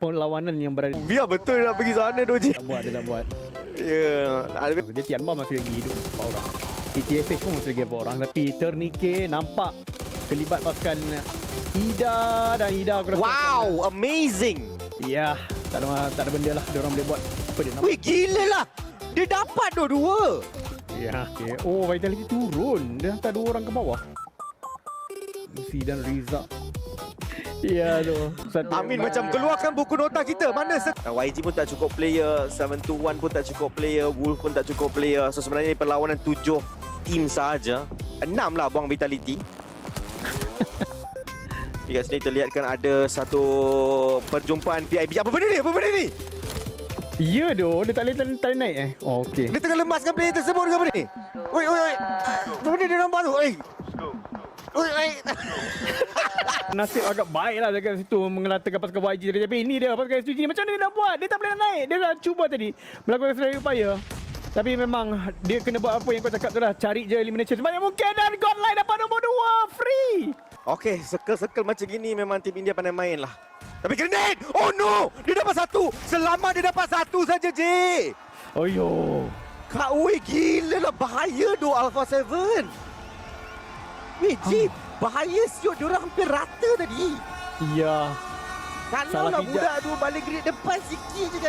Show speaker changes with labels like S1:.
S1: perlawanan yang berada.
S2: Biar betul nak pergi sana Doji.
S1: Dia nak buat.
S2: Ya.
S1: Dia Tianma masih lagi hidup 4 orang. TTSH pun masih lagi 4 orang. Tapi Ternike nampak terlibat pasukan Ida dan Ida.
S2: Wow, amazing.
S1: Ya, tak ada benda lah diorang boleh buat. Apa dia nampak?
S2: Wih, gila lah. Dia dapat dua-dua.
S1: Ya, okay. Oh, Vitality turun. Dia hantar 2 orang ke bawah. Lucy dan Riza. Ya tu.
S2: Amin macam keluarkan buku nota kita. Mana YG pun tak cukup player, 721 pun tak cukup player, Wolf pun tak cukup player. So sebenarnya ni perlawanan 7 team sahaja. 6 lah buang Vitality. Kat sini terlihatkan ada satu perjumpaan PIB. Apa benda ni?
S1: Ya tu, dia tak boleh naik Oh, okey.
S2: Dia tengah lemaskan player tersebut ke apa ni? Oi. Apa benda dia nampak tu? Oi.
S1: Nasib agak baik lah dekat situ mengelatakan pasukan YG tadi. Tapi ini dia pasukan SPG ni. Macam mana dia nak buat? Dia tak boleh naik. Dia dah cuba tadi melakukan sedaya upaya. Tapi memang dia kena buat apa yang kau cakap tu lah. Cari je elimination sebanyak mungkin. Dan Godlight dapat nombor 2. Free.
S2: Okay, circle macam gini memang tim India pandai main lah. Tapi grenade! Oh no! Dia dapat satu! Selamat dia dapat satu saja, J!
S1: Oh yo.
S2: Kak, weh, gila lah. Bahaya tu Alpha 7. Weh, J, bahaya siut. Diorang hampir rata tadi.
S1: Ya.
S2: Kalau
S1: Salah
S2: lah
S1: pijak.
S2: budak tu balik grid depan sikit je kan.